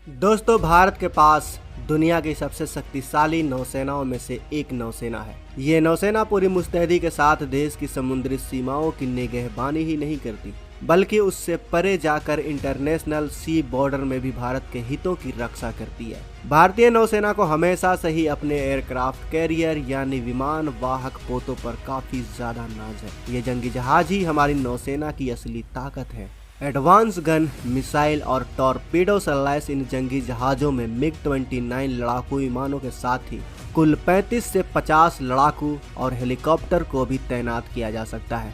दोस्तों, भारत के पास दुनिया की सबसे शक्तिशाली नौसेनाओं में से एक नौसेना है। ये नौसेना पूरी मुस्तैदी के साथ देश की समुद्री सीमाओं की निगहबानी ही नहीं करती, बल्कि उससे परे जाकर इंटरनेशनल सी बॉर्डर में भी भारत के हितों की रक्षा करती है। भारतीय नौसेना को हमेशा से ही अपने एयरक्राफ्ट कैरियर यानी विमान वाहक पोतों पर काफी ज्यादा नाज है। ये जंगी जहाज ही हमारी नौसेना की असली ताकत है। एडवांस गन, मिसाइल और टॉर्पीडो से लैस इन जंगी जहाज़ों में MiG-29 लड़ाकू विमानों के साथ ही कुल 35 से 50 लड़ाकू और हेलीकॉप्टर को भी तैनात किया जा सकता है।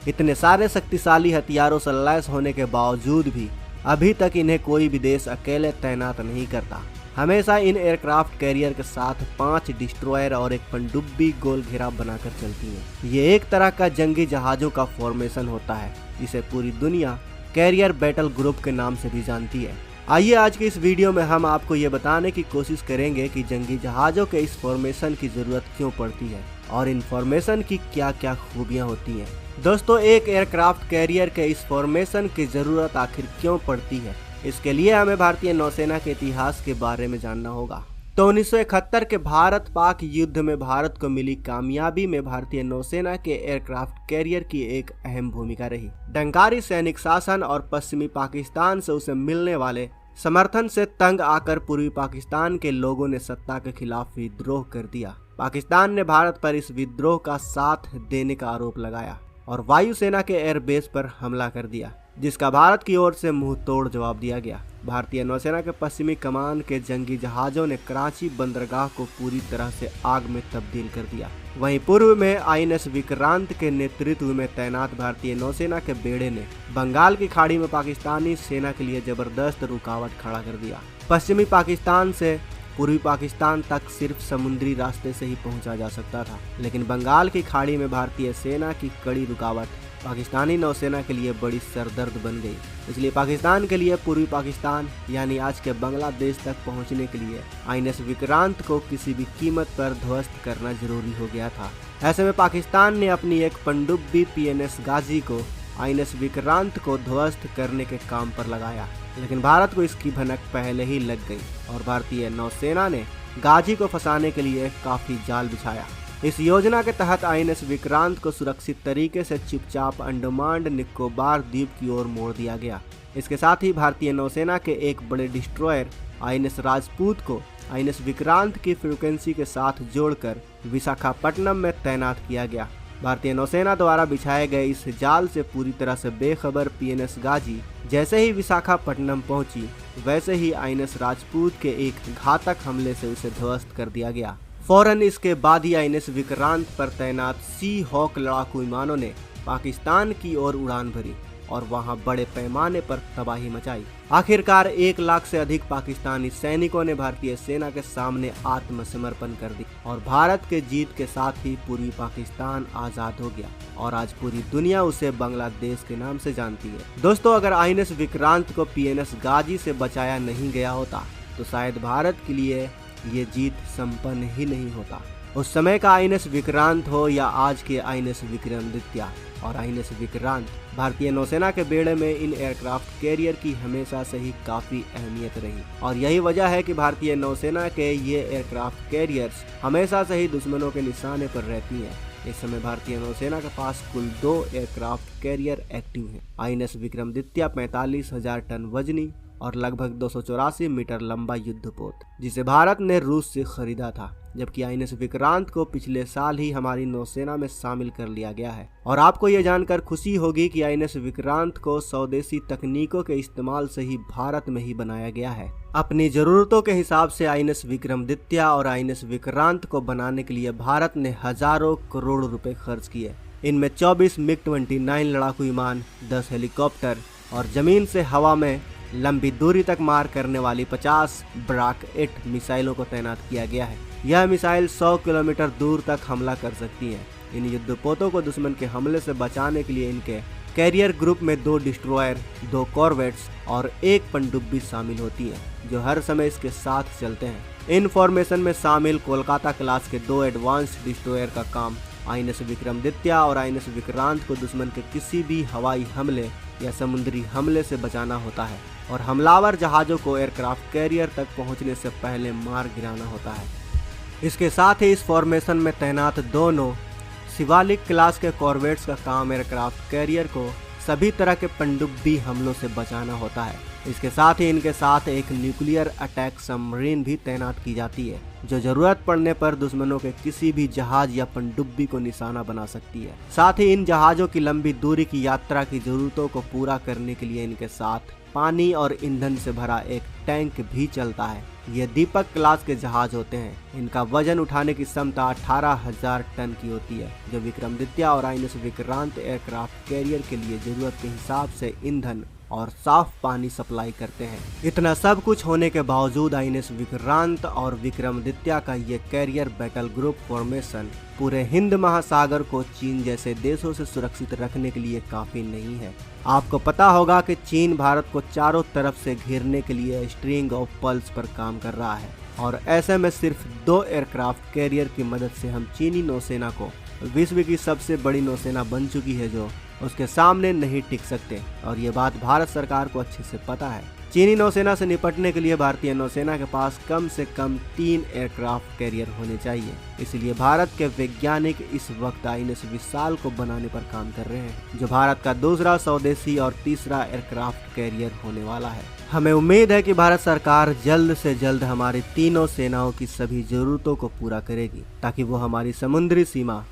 इतने सारे शक्तिशाली हथियारों से लैस होने के बावजूद भी अभी तक इन्हें कोई भी देश अकेले तैनात नहीं करता। हमेशा इन एयरक्राफ्ट कैरियर के साथ 5 डिस्ट्रॉयर और एक पनडुब्बी गोल घेराव बनाकर चलती हैं। ये एक तरह का जंगी जहाज़ों का फॉर्मेशन होता है, जिसे पूरी दुनिया कैरियर बैटल ग्रुप के नाम से भी जानती है। आइए आज की इस वीडियो में हम आपको ये बताने की कोशिश करेंगे कि जंगी जहाज़ों के इस फॉर्मेशन की ज़रूरत क्यों पड़ती है और इन फॉर्मेशन की क्या क्या खूबियाँ होती हैं। दोस्तों, एक एयरक्राफ्ट कैरियर के इस फॉर्मेशन की ज़रूरत आखिर क्यों पड़ती है, इसके लिए हमें भारतीय नौसेना के इतिहास के बारे में जानना होगा। तो 1971 के भारत पाक युद्ध में भारत को मिली कामयाबी में भारतीय नौसेना के एयरक्राफ्ट कैरियर की एक अहम भूमिका रही। डंकारी सैनिक शासन और पश्चिमी पाकिस्तान से उसे मिलने वाले समर्थन से तंग आकर पूर्वी पाकिस्तान के लोगों ने सत्ता के खिलाफ विद्रोह कर दिया। पाकिस्तान ने भारत पर इस विद्रोह का साथ देने का आरोप लगाया और वायुसेना के एयरबेस पर हमला कर दिया, जिसका भारत की ओर से मुंह तोड़ जवाब दिया गया। भारतीय नौसेना के पश्चिमी कमान के जंगी जहाजों ने कराची बंदरगाह को पूरी तरह से आग में तब्दील कर दिया। वहीं पूर्व में INS विक्रांत के नेतृत्व में तैनात भारतीय नौसेना के बेड़े ने बंगाल की खाड़ी में पाकिस्तानी सेना के लिए जबरदस्त रुकावट खड़ा कर दिया। पश्चिमी पाकिस्तान से पूर्वी पाकिस्तान तक सिर्फ समुद्री रास्ते से ही पहुंचा जा सकता था, लेकिन बंगाल की खाड़ी में भारतीय सेना की कड़ी रुकावट पाकिस्तानी नौसेना के लिए बड़ी सरदर्द बन गई। इसलिए पाकिस्तान के लिए पूर्वी पाकिस्तान यानी आज के बांग्लादेश तक पहुंचने के लिए INS विक्रांत को किसी भी कीमत पर ध्वस्त करना जरूरी हो गया था। ऐसे में पाकिस्तान ने अपनी एक पनडुब्बी PNS गाजी को INS विक्रांत को ध्वस्त करने के काम पर लगाया, लेकिन भारत को इसकी भनक पहले ही लग गई और भारतीय नौसेना ने गाजी को फंसाने के लिए काफी जाल बिछाया। इस योजना के तहत INS विक्रांत को सुरक्षित तरीके से चुपचाप अंडमान निकोबार द्वीप की ओर मोड़ दिया गया। इसके साथ ही भारतीय नौसेना के एक बड़े डिस्ट्रॉयर INS राजपूत को INS विक्रांत की फ्रीक्वेंसी के साथ जोड़कर विशाखापट्टनम में तैनात किया गया। भारतीय नौसेना द्वारा बिछाए गए इस जाल से पूरी तरह से बेखबर PNS गाजी जैसे ही विशाखापट्टनम पहुंची, वैसे ही INS राजपूत के एक घातक हमले से उसे ध्वस्त कर दिया गया। फौरन इसके बाद ही INS विक्रांत पर तैनात सी हॉक लड़ाकू विमानों ने पाकिस्तान की ओर उड़ान भरी और वहां बड़े पैमाने पर तबाही मचाई। आखिरकार 1 लाख से अधिक पाकिस्तानी सैनिकों ने भारतीय सेना के सामने आत्मसमर्पण कर दी और भारत के जीत के साथ ही पूर्वी पाकिस्तान आजाद हो गया और आज पूरी दुनिया उसे बांग्लादेश के नाम से जानती है। दोस्तों, अगर INS विक्रांत को PNS गाजी से बचाया नहीं गया होता तो शायद भारत के लिए ये जीत संपन्न ही नहीं होता। उस समय का INS विक्रांत हो या आज के INS विक्रमादित्य और INS विक्रांत, भारतीय नौसेना के बेड़े में इन एयरक्राफ्ट कैरियर की हमेशा से ही काफी अहमियत रही और यही वजह है कि भारतीय नौसेना के ये एयरक्राफ्ट कैरियर्स हमेशा से ही दुश्मनों के निशाने पर रहती हैं। इस समय भारतीय नौसेना के पास कुल 2 एयरक्राफ्ट कैरियर एक्टिव हैं। INS विक्रमादित्य 45,000 टन वजनी और लगभग 284 मीटर लंबा युद्धपोत, जिसे भारत ने रूस से खरीदा था, जबकि INS विक्रांत को पिछले साल ही हमारी नौसेना में शामिल कर लिया गया है। और आपको ये जानकर खुशी होगी कि INS विक्रांत को स्वदेशी तकनीकों के इस्तेमाल से ही भारत में ही बनाया गया है। अपनी जरूरतों के हिसाब से INS विक्रमादित्य और INS विक्रांत को बनाने के लिए भारत ने हजारों करोड़ रुपए खर्च किए। इनमें 24 MiG-29 लड़ाकू विमान, 10 हेलीकॉप्टर और जमीन से हवा में लंबी दूरी तक मार करने वाली 50 ब्राक 8 मिसाइलों को तैनात किया गया है। यह मिसाइल 100 किलोमीटर दूर तक हमला कर सकती हैं। इन युद्धपोतों को दुश्मन के हमले से बचाने के लिए इनके कैरियर ग्रुप में 2 डिस्ट्रॉयर, 2 कॉर्वेट्स और 1 पनडुब्बी शामिल होती हैं, जो हर समय इसके साथ चलते हैं। इन फॉर्मेशन में शामिल कोलकाता क्लास के 2 एडवांस्ड डिस्ट्रॉयर का काम INS विक्रमादित्य और INS विक्रांत को दुश्मन के किसी भी हवाई हमले या समुद्री हमले से बचाना होता है। और हमलावर जहाज़ों को एयरक्राफ्ट कैरियर तक पहुंचने से पहले मार गिराना होता है। इसके साथ ही इस फॉर्मेशन में तैनात दोनों शिवालिक क्लास के कॉर्वेट्स का काम एयरक्राफ्ट कैरियर को सभी तरह के पनडुब्बी हमलों से बचाना होता है। इसके साथ ही इनके साथ एक न्यूक्लियर अटैक सबमरीन भी तैनात की जाती है, जो जरूरत पड़ने पर दुश्मनों के किसी भी जहाज या पनडुब्बी को निशाना बना सकती है। साथ ही इन जहाज़ों की लंबी दूरी की यात्रा की जरूरतों को पूरा करने के लिए इनके साथ पानी और ईंधन से भरा एक टैंक भी चलता है। ये दीपक क्लास के जहाज होते हैं। इनका वजन उठाने की क्षमता 18,000 टन की होती है, जो विक्रमादित्य और आईएनएस विक्रांत एयरक्राफ्ट कैरियर के लिए जरूरत के हिसाब से ईंधन और साफ पानी सप्लाई करते हैं। इतना सब कुछ होने के बावजूद आईएनएस विक्रांत और विक्रमादित्य का ये कैरियर बैटल ग्रुप फॉर्मेशन पूरे हिंद महासागर को चीन जैसे देशों से सुरक्षित रखने के लिए काफी नहीं है। आपको पता होगा कि चीन भारत को चारों तरफ से घेरने के लिए स्ट्रिंग ऑफ पल्स पर काम कर रहा है, और ऐसे में सिर्फ 2 एयरक्राफ्ट कैरियर की मदद से हम चीनी नौसेना को विश्व की सबसे बड़ी नौसेना बन चुकी है, जो उसके सामने नहीं टिक सकते। और ये बात भारत सरकार को अच्छे से पता है। चीनी नौसेना से निपटने के लिए भारतीय नौसेना के पास कम से कम 3 एयरक्राफ्ट कैरियर होने चाहिए। इसलिए भारत के वैज्ञानिक इस वक्त आईएनएस विशाल को बनाने पर काम कर रहे हैं, जो भारत का दूसरा स्वदेशी और तीसरा एयरक्राफ्ट कैरियर होने वाला है। हमें उम्मीद है कि भारत सरकार जल्द से जल्द हमारी तीनों सेनाओं की सभी जरूरतों को पूरा करेगी, ताकि वो हमारी समुद्री सीमा,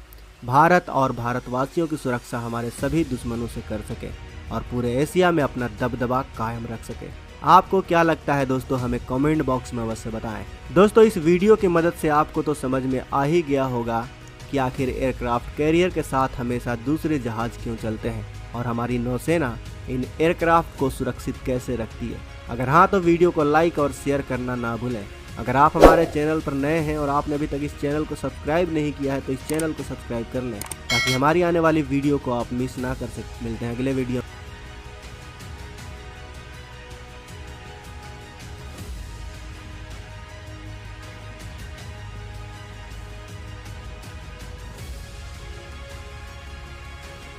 भारत और भारतवासियों की सुरक्षा हमारे सभी दुश्मनों से कर सके और पूरे एशिया में अपना दबदबा कायम रख सके। आपको क्या लगता है दोस्तों, हमें कमेंट बॉक्स में अवश्य बताएं। दोस्तों, इस वीडियो की मदद से आपको तो समझ में आ ही गया होगा कि आखिर एयरक्राफ्ट कैरियर के साथ हमेशा दूसरे जहाज क्यों चलते हैं और हमारी नौसेना इन एयरक्राफ्ट को सुरक्षित कैसे रखती है। अगर हाँ तो वीडियो को लाइक और शेयर करना ना भूलें। अगर आप हमारे चैनल पर नए हैं और आपने अभी तक इस चैनल को सब्सक्राइब नहीं किया है तो इस चैनल को सब्सक्राइब कर लें, ताकि हमारी आने वाली वीडियो को आप मिस ना कर सकें। मिलते हैं अगले वीडियो।